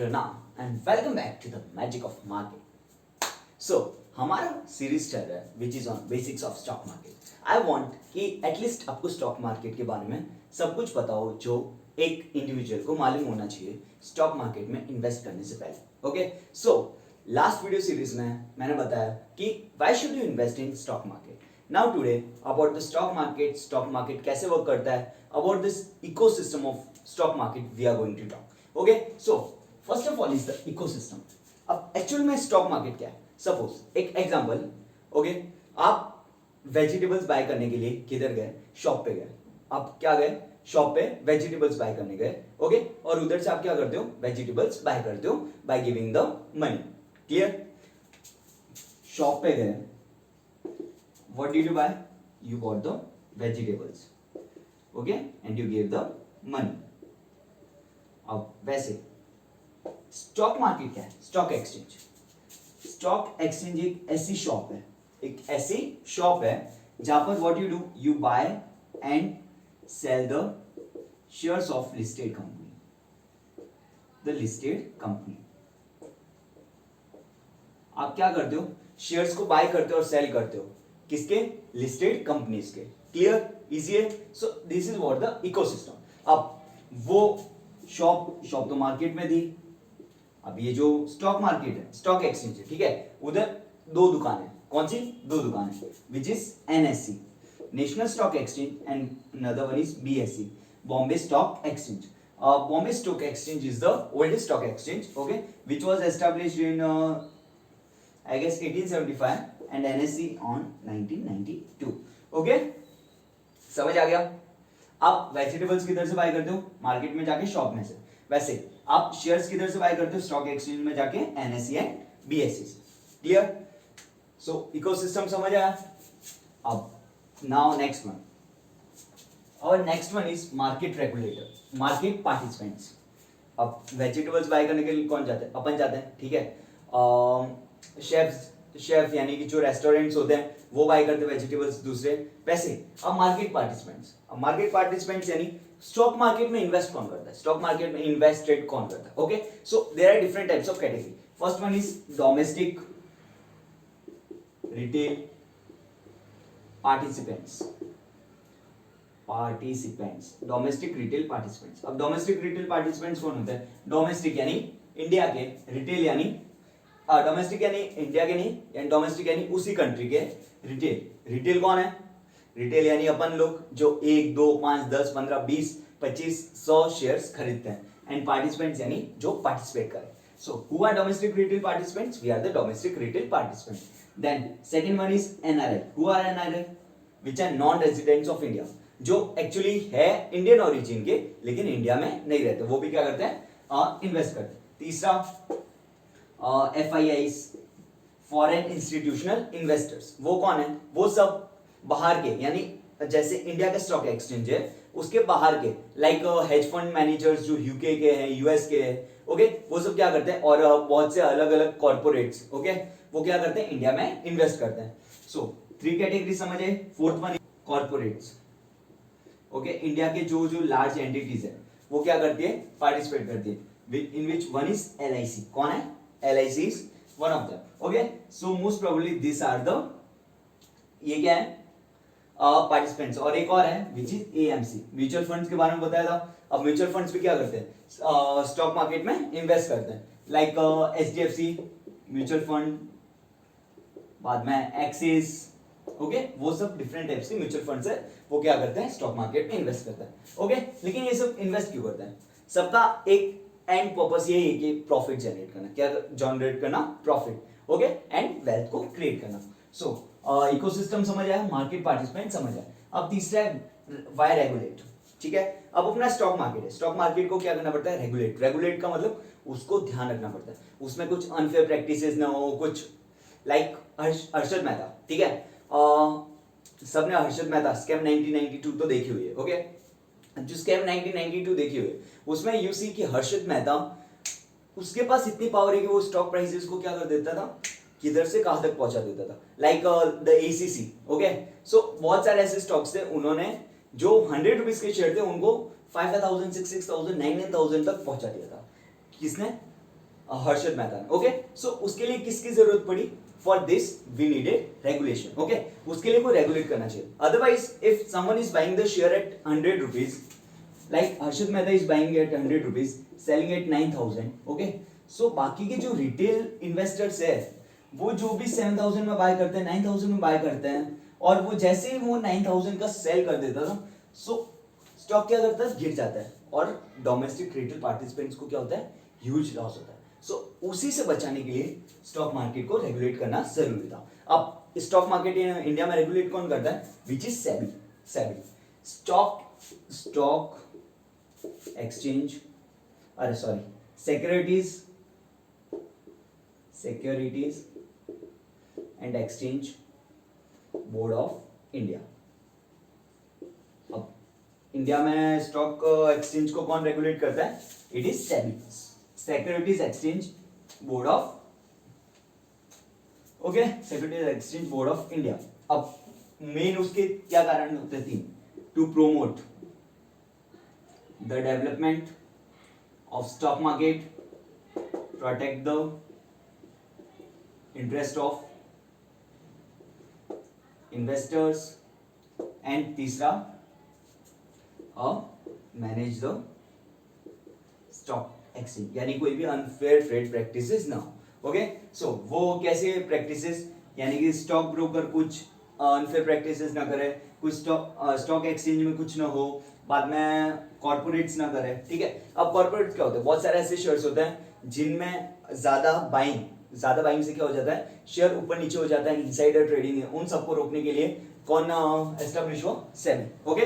Pranam and welcome back to the magic of market. So हमारा series चल रहा है which is on basics of stock market. I want कि at least आपको stock market के बारे में सब कुछ पता हो जो एक इंडिविजुअल को मालूम होना चाहिए स्टॉक मार्केट में इन्वेस्ट करने से पहले. Okay, so last video series में मैंने बताया कि why should you invest in stock market. Now today about the stock market कैसे वर्क करता है, about this ecosystem of stock market we are going to talk. Okay, so first of all is the ecosystem. अब actual में stock market क्या है? Suppose एक example, okay, आप vegetables buy करने के लिए किधर गए? शॉप पे गए. आप क्या गए? शॉप पे वेजिटेबल्स बाय करने गए. ओके, और उधर से आप क्या करते हो? वेजिटेबल्स बाय करते हो by giving the money. Clear? Shop पे गए, what did you buy? You bought the vegetables. Okay, and you give the money. अब वैसे स्टॉक मार्केट क्या है? Stock exchange. स्टॉक एक्सचेंज एक ऐसी शॉप है, जहां पर what you do, you buy and sell the shares of listed company. The listed company. आप क्या करते हो? शेयर्स को बाय करते हो और सेल करते हो. किसके? लिस्टेड कंपनीज के. क्लियर? इजी है. So this is what the ecosystem. अब वो शॉप तो मार्केट में थी. अब ये जो स्टॉक मार्केट है, स्टॉक एक्सचेंज है, ठीक है, उधर दो दुकान है. कौन सी दो दुकान है? Which is NSC, national stock exchange, and another one is BSc, Bombay stock exchange. Bombay Stock Exchange is the oldest stock exchange, okay, which was established in I guess 1875 and NSE on 1992. Okay, समझ आ गया? आप vegetables किधर से bye करते हो? Market में जाके, shop में से. वैसे आप शेयर्स किधर से बाय करते हो? स्टॉक एक्सचेंज में जाके, एनएसई एंड बीएसई से. क्लियर? सो इकोसिस्टम समझ आया. अब नाउ नेक्स्ट वन. और next one is market regulator, market participants. अब वेजिटेबल्स बाय करने के लिए कौन जाते हैं? अपन जाते हैं, ठीक है. शेफ यानी कि जो रेस्टोरेंट्स होते हैं वो बाय करते हैं वेजिटेबल्स दूसरे. वैसे अब मार्केट पार्टिसिपेंट्स यानी स्टॉक मार्केट में इन्वेस्ट कौन करता है? स्टॉक मार्केट में इन्वेस्टेड कौन करता है? Okay, so there are different types of category. First one is domestic retail participants. Domestic retail participants. अब डोमेस्टिक रिटेल पार्टिसिपेंट्स कौन होते हैं? डोमेस्टिक यानी इंडिया के, रिटेल यानी डोमेस्टिक यानी इंडिया के नहीं, यानी डोमेस्टिक यानी उसी कंट्री के. रिटेल कौन है? रिटेल यानी अपन लोग जो 1, 2, 5, 10, 15, 20, 25, 100 शेयर्स खरीदते हैं. एंड पार्टिसिपेंट्स यानी जो पार्टिसिपेट करें. So who are domestic retail participants? We are the domestic retail participants. Then second one is NRI. Who are NRI? Which are non residents of India, जो actually है Indian origin के लेकिन India में नहीं रहते. वो भी क्या करते हैं? इन्वेस्ट करते हैं. तीसरा FIIs, फॉरेन इंस्टीट्यूशनल इन्वेस्टर्स. वो कौन है? वो सब बाहर के, यानी जैसे इंडिया का स्टॉक एक्सचेंज है उसके बाहर के, लाइक हेज फंड मैनेजर्स जो यूके के हैं, यूएस के हैं. ओके, वो सब क्या करते हैं? और बहुत से अलग अलग कॉर्पोरेट्स, ओके, वो क्या करते हैं? इंडिया में इन्वेस्ट करते हैं. सो 3 कैटेगरी समझे. Fourth one corporates. Okay, India के जो लार्ज एंटिटीज है वो क्या करती है? पार्टिसिपेट करती है. इन विच वन इज LIC. कौन है? LIC is one of them. Okay, so most probably these are the, ये क्या है? पार्टिसिपेंट्स. और एक और है which is AMC, mutual funds के बारे में बताया था. अब म्यूचुअल फंड्स भी क्या करते हैं? स्टॉक मार्केट में इन्वेस्ट करते हैं, लाइक HDFC म्यूचुअल फंड, बाद में एक्सिस. ओके, वो सब डिफरेंट टाइप्स के म्यूचुअल फंड्स है. वो क्या करते हैं? स्टॉक मार्केट में इन्वेस्ट करते हैं. ओके, लेकिन ये सब इन्वेस्ट क्यों करते हैं? सबका एक एंड पर्पस यही है कि प्रॉफिट जनरेट करना. क्या जनरेट करना? प्रॉफिट. ओके, एंड वेल्थ को क्रिएट करना. सो इकोसिस्टम समझ आया, मार्केट पार्टिसिपेंट समझ आया. अब तीसरा है वाई रेगुलेट. ठीक है, अब अपना स्टॉक मार्केट है. स्टॉक मार्केट को क्या करना पड़ता है? रेगुलेट का मतलब उसको ध्यान रखना पड़ता है, उसमें कुछ अनफेयर प्रैक्टिसेस ना हो. कुछ लाइक हर्षद मेहता, ठीक है, सबने हर्षद मेहता स्कैम 1992 तो देखी हुई है. ओके, जो स्कैम 1992 देखी हुई है उसमें यू सी कि हर्षद मेहता, उसके पास इतनी पावर है कि वो स्टॉक प्राइसेस को क्या कर देता था? किधर से कहां तक पहुंचा देता था. Like the ACC. ओके, सो बहुत सारे ऐसे स्टॉक्स थे, उन्होंने जो 100 रुपीज के शेयर थे उनको 5000, 6000, 9000 तक पहुंचा दिया था. किसने? हर्षद मेहता। ओके, सो उसके लिए किसकी जरूरत पड़ी? For this we needed regulation. Okay, उसके लिए कोई रेगुलेट करना चाहिए। Otherwise if someone is buying the share at 100 rupees, like Harshad Mehta is buying at 100 rupees, selling at 9000, okay, so बाकी के जो रिटेल इन्वेस्टर्स है वो जो भी 7000 में बाय करते हैं, 9000 में बाय करते हैं, और वो जैसे ही वो 9000 का सेल कर देता था, सो स्टॉक क्या करता है? गिर जाता है, और डोमेस्टिक रिटेल पार्टिसिपेंट्स को क्या होता है? ह्यूज लॉस होता है। सो उसी से बचाने के लिए स्टॉक मार्केट को रेगुलेट करना जरूरी था। अब स्टॉक मार्केट इंडिया में रेगुलेट कौन करता है? Which is SEBI. SEBI stock exchange, अरे sorry, securities and exchange board of India. अब इंडिया में स्टॉक एक्सचेंज को कौन रेगुलेट करता है? It is SEBI, securities exchange board of, okay, securities exchange board of India. अब मेन उसके क्या कारण होते हैं? 3, to promote the development of stock market, protect the interest of investors, and तीसरा मैनेज द स्टॉक एक्सचेंज, यानी कोई भी अनफेयर ट्रेड प्रैक्टिसेस ना हो। ओके, सो वो कैसे प्रैक्टिसेस? यानी कि स्टॉक ब्रोकर कुछ अनफेयर प्रैक्टिसेस ना करे, कुछ स्टॉक एक्सचेंज में कुछ ना हो, बाद में कॉर्पोरेट्स ना करे। ठीक है, अब कॉर्पोरेट्स क्या होते हैं? बहुत सारे ऐसे शेयर्स होते हैं जिनमें ज्यादा बाइंग से क्या हो जाता है? शेयर ऊपर नीचे हो जाता है, इनसाइडर ट्रेडिंग है। उन सबको रोकने के लिए कौन एस्टेब्लिश हुआ? सेबी। Okay,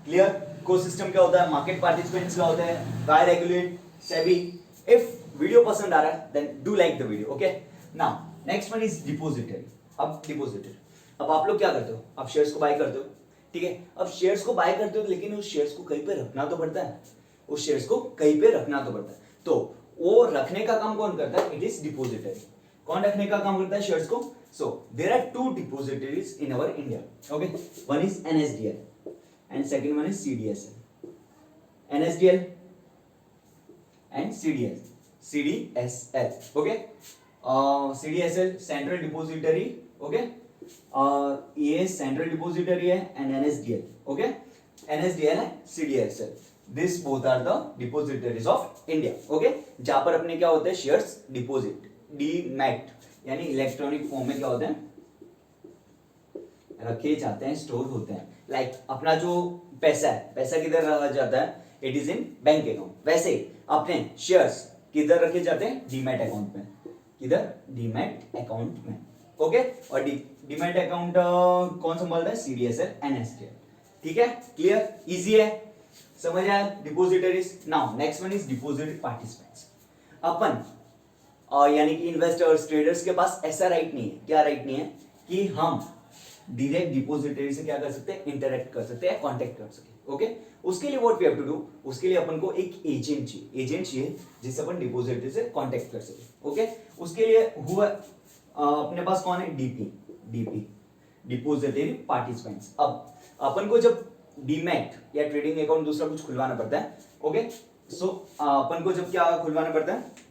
clear? इकोसिस्टम क्या होता है? मार्केट पार्टिसिपेंट्स क्या होते हैं? By regulate SEBI. If video पसंद आ रहा है then do like the video. Okay, now next one is depository. अब डिपॉजिटरी, अब आप लोग क्या करते हो? आप शेयर्स को बाय करते हो, ठीक है, अब शेयर्स को बाय करते हो, लेकिन उस शेयर्स को कहीं पे रखना तो पड़ता है, उस शेयर्स को कहीं पे रखना तो पड़ता है। तो वो रखने का काम कौन करता है? It is depository. कौन रखने का काम करता है शेयर्स को? So there are 2 depositories in our India. Okay, one is NSDL and second one is CDSL. NSDL and CDSL, okay, CDSL central depository, okay, ये सेंट्रल डिपॉजिटरी है, एंड NSDL, ओके, NSDL है, CDSL, this both are the depositories of India. Okay, जहां पर अपने क्या होते हैं? Shares deposit, demat, यानी इलेक्ट्रॉनिक फॉर्म में क्या होते हैं? रखे जाते हैं, स्टोर होते हैं। लाइक अपना जो पैसा है, पैसा किधर रखा जाता है? It is in bank account. वैसे अपने शेयर्स किधर रखे जाते हैं? डीमैट अकाउंट में। किधर? डीमैट अकाउंट में। ओके, और डीमैट अकाउंट कौन संभालता है? CDSL, NSDL. ठीक है, क्लियर, इजी है, समझ आया? Depositories. Now next one is depository participants. अपन यानी कि इन्वेस्टर्स, ट्रेडर्स के पास ऐसा राइट नहीं है। क्या राइट नहीं है? कि हम डायरेक्ट डिपॉजिटरी से क्या कर सकते हैं? इंटरेक्ट कर सकते हैं, कांटेक्ट कर सकते हैं। ओके, उसके लिए what we have to do? उसके लिए अपन को एक एजेंट चाहिए जिससे अपन डिपॉजिटरी से कांटेक्ट कर सके। ओके, उसके लिए हुआ अपने पास कौन है? DP, depository participants. अब अपन को जब डीमैट या ट्रेडिंग अकाउंट दूसरा कुछ खुलवाना पड़ता है, ओके, सो अपन को जब क्या खुलवाना पड़ता है?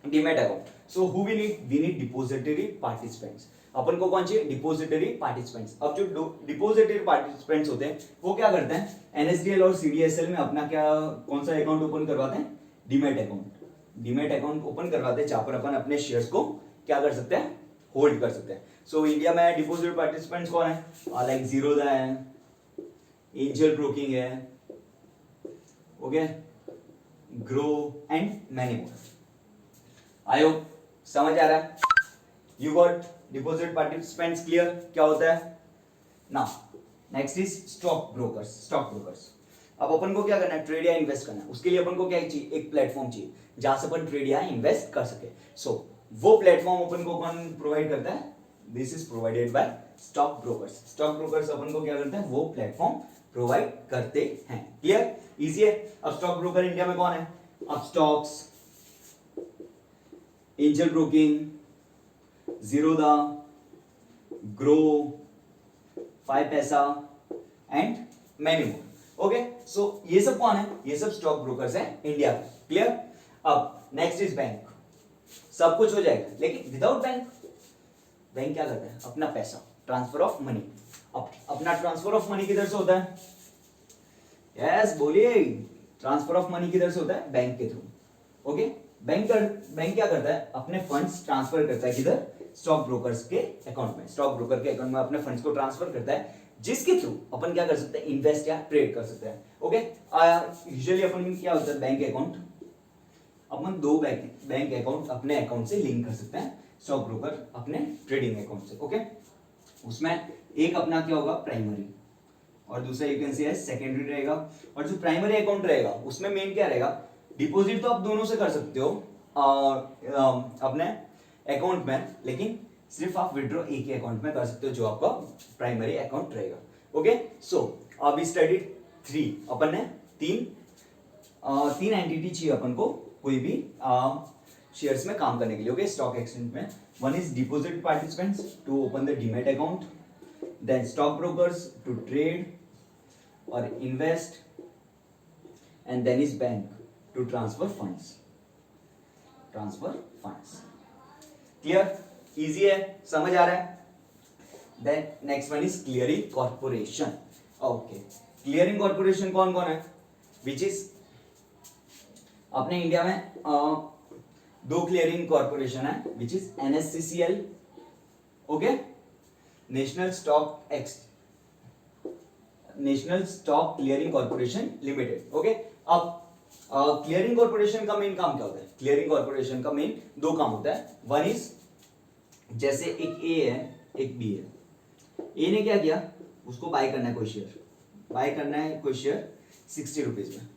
Demat account. So who we need depository participants. अपन को कौन चाहिए? Depository participants. अब जो डिपॉजिटरी पार्टिसिपेंट्स होते हैं वो क्या करते हैं? एनएसडीएल और सीडीएसएल में अपना क्या, कौन सा अकाउंट ओपन करवाते हैं? Demat account. Demat account open करवाते हैं जहां पर अपन अपने शेयर्स को क्या कर सकते हैं? होल्ड कर सकते हैं। सो इंडिया में डिपॉजिटरी पार्टिसिपेंट्स कौन है? लाइक जीरोधा है, एंजल ब्रोकिंग है, okay, grow and many more. I hope समझ आ रहा है? You got deposit participants clear क्या होता है? Now next is stock brokers. अब अपन को क्या करना है? ट्रेड या इन्वेस्ट करना है। उसके लिए अपन को क्या चाहिए? एक प्लेटफॉर्म चाहिए जहां से अपन ट्रेड या इन्वेस्ट कर सके। सो वो प्लेटफॉर्म अपन को कौन प्रोवाइड करता है? This is provided by stock brokers. Stock brokers अपन को क्या करते हैं? वो प्लेटफॉर्म प्रोवाइड करते हैं। क्लियर, इजी है। अब स्टॉक ब्रोकर इंडिया में कौन है? अब stocks, angel broking, Zerodha, grow, 5 पैसा एंड मैनी मोर। ओके, सो ये सब कौन है? ये सब स्टॉक ब्रोकर्स हैं इंडिया के। क्लियर। अब नेक्स्ट इज बैंक। सब कुछ हो जाएगा, लेकिन विदाउट बैंक, बैंक क्या करता है? अपना पैसा, ट्रांसफर ऑफ मनी, अपना ट्रांसफर ऑफ मनी किधर से होता है? यस बोलिए, ट्रांसफर ऑफ मनी किधर से होता है? बैंक के थ्रू। ओके, बैंक क्या करता है? अपने फंड्स ट्रांसफर करता है किधर? स्टॉक ब्रोकर्स के अकाउंट में, स्टॉक ब्रोकर के अकाउंट में अपने फंड्स को ट्रांसफर करता है, जिसके थ्रू अपन क्या कर सकते हैं? इन्वेस्ट या ट्रेड कर सकते हैं। ओके, यूजुअली अपन में क्या होता है? बैंक अकाउंट, अपन दो बैंक अकाउंट अपने अकाउंट से लिंक कर सकते हैं, स्टॉक ब्रोकर अपने ट्रेडिंग अकाउंट से। ओके, उसमें एक अपना क्या होगा? प्राइमरी, और दूसरा यू कैन से है सेकेंडरी रहेगा। और जो प्राइमरी अकाउंट रहेगा उसमें मेन क्या रहेगा? डिपॉजिट तो आप दोनों से कर सकते हो अपने अकाउंट में, लेकिन सिर्फ आप विड्रॉ एक ही अकाउंट में कर सकते हो जो आपका प्राइमरी अकाउंट रहेगा। ओके, सो अभी स्टडी 3, अपन ने तीन एंटिटी चाहिए अपन को कोई भी शेयर्स में काम करने के लिए। ओके, स्टॉक एक्सचेंज में one is deposit participants to open the demat account, then stock brokers to trade or invest, and then is bank to transfer funds, clear? easy है, समझ आ रहा है? then next one is clearing corporation. okay, clearing corporation कौन कौन है? which is अपने India में दो क्लियरिंग कॉर्पोरेशन है, which is NSCCL, okay, national stock clearing corporation limited. Okay, अब क्लियरिंग कॉर्पोरेशन का मेन काम क्या होता है? क्लियरिंग कॉर्पोरेशन का मेन दो काम होता है। वन इज, जैसे एक ए है एक बी है, ए ने क्या किया? उसको बाय करना है कोई शेयर, बाय करना है कोई शेयर 60 रुपीज में,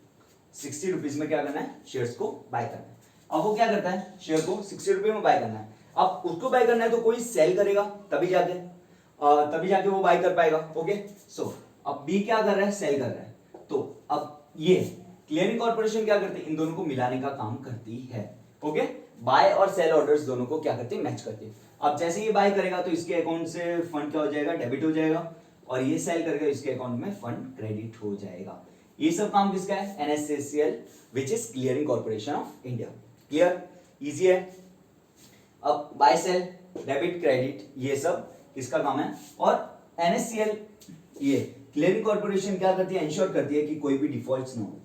60 रुपीज में क्या करना है? शेयर्स को बाय करना है। अब वो क्या करता है? शेयर को 60 रुपये में बाय करना है। अब उसको बाय करना है तो कोई सेल करेगा, तभी जाके वो बाय कर पाएगा। ओके, सो अब बी क्या कर रहा है? सेल कर रहा है। तो अब ये क्लियरिंग कॉर्पोरेशन क्या करती है? इन दोनों को मिलाने का काम करती है। ओके, बाय और सेल ऑर्डर्स दोनों को क्या करती है? मैच करती है। अब जैसे ये बाय करेगा तो इसके अकाउंट से फंड क्या हो जाएगा? डेबिट हो जाएगा, और ये सेल करेगा इसके अकाउंट में फंड क्रेडिट हो जाएगा। ये सब काम किसका है? NSCCL, which is clearing corporation of India. Clear? Easy है। अब बाय सेल डेबिट क्रेडिट ये सब किसका काम है? और NSCL ये क्लियरिंग कॉर्पोरेशन क्या करती है? इंश्योर करती है कि कोई भी डिफॉल्ट्स ना हो।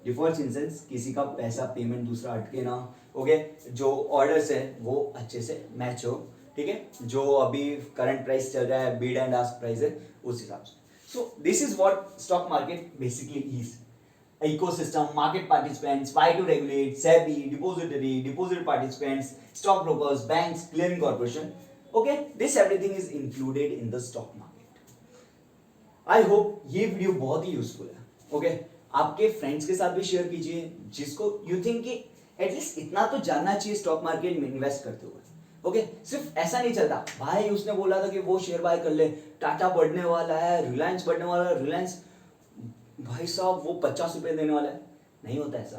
डिफॉल्ट इन सेंस किसी का पैसा पेमेंट दूसरा अटके ना। ओके, जो ऑर्डर्स है वो अच्छे से मैच हो, ठीक है, जो अभी करंट प्राइस चल रहा है, बिड एंड आस्क प्राइस है, उस हिसाब से। So this is what stock market basically is. ecosystem, market participants, why to regulate, SEBI, depository participants, stock brokers, banks, clearing corporation. Okay, this everything is included in the stock market. I hope ये video बहुत ही useful है। Okay, आपके friends के साथ भी share कीजिए जिसको you think कि एटलीस्ट इतना तो जानना चाहिए स्टॉक मार्केट में इन्वेस्ट करते हुए। ओके, सिर्फ ऐसा नहीं चलता भाई उसने बोला था कि वो शेयर बाय कर ले, टाटा बढ़ने वाला है, रिलायंस बढ़ने वाला है, रिलायंस भाई साहब वो 50 रुपए देने वाला है। नहीं होता ऐसा।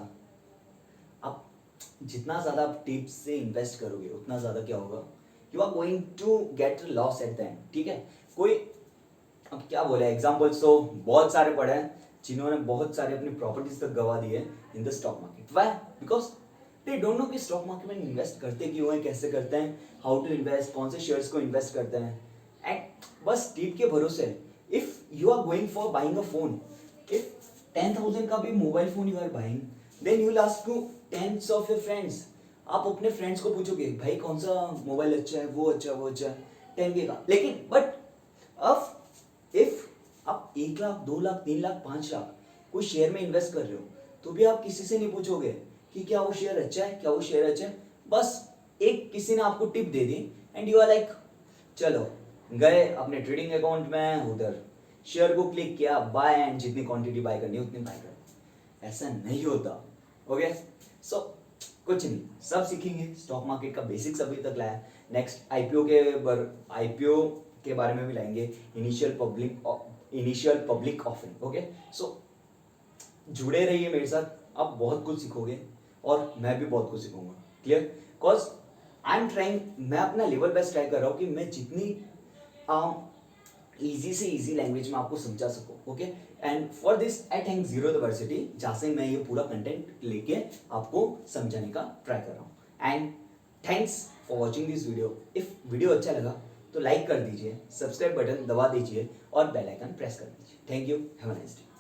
आप जितना ज्यादा आप टिप्स से इन्वेस्ट करोगे उतना ज्यादा क्या होगा? You are going to get loss at the end. ठीक है, कोई अब क्या बोले, एग्जाम्पल्स तो बहुत सारे पढ़े हैं जिन्होंने बहुत सारे अपनी प्रॉपर्टीज तक गवा दी है in the stock market. Why? Because they don't know कि स्टॉक मार्केट में इन्वेस्ट करते क्यों है, कैसे करते हैं, हाउ टू इन्वेस्ट, कौन से शेयर्स को इन्वेस्ट करते हैं, एंड बस टिप के भरोसे if you are going for buying a phone, if 10,000 का भी mobile phone you are buying, then you will ask to tens of your friends. आप अपने फ्रेंड्स को पूछोगे भाई कौन सा मोबाइल अच्छा है, वो अच्छा है 10K का। लेकिन बट अब इफ आप 1 लाख 2 लाख 3 लाख 5 लाख कोई शेयर में इन्वेस्ट कर रहे हो तो भी आप किसी से नहीं पूछोगे कि क्या वो शेयर अच्छा है, क्या वो शेयर अच्छा है। बस एक किसी ने आपको टिप दे दी एंड यू आर लाइक चलो गए अपने ट्रेडिंग अकाउंट में, उधर शेयर को क्लिक किया, बाय, एंड जितनी क्वांटिटी बाय करनी है उतनी बाय कर। ऐसा नहीं होता। ओके, सो कुछ नहीं, सब सीखेंगे। स्टॉक मार्केट का बेसिक्स अभी तक लाया, नेक्स्ट आईपीओ के बारे में भी लाएंगे, इनिशियल पब्लिक ऑफरिंग। ओके, सो जुड़े रहिए मेरे साथ, आप बहुत कुछ सीखोगे और मैं भी बहुत कुछ सीखूंगा। Clear? Because I am trying, मैं अपना लेवल बेस्ट ट्राई कर रहा हूँ कि मैं जितनी इजी से इजी लैंग्वेज में आपको समझा सकूं। Okay, and for this I thank zero university, जहां से मैं ये पूरा कंटेंट लेके आपको समझाने का ट्राई कर रहा हूँ। And thanks for watching this video. If video अच्छा लगा तो लाइक कर दीजिए, सब्सक्राइब बटन दबा दीजिए और बेल आइकन प्रेस कर दीजिए। Thank you, have a nice day.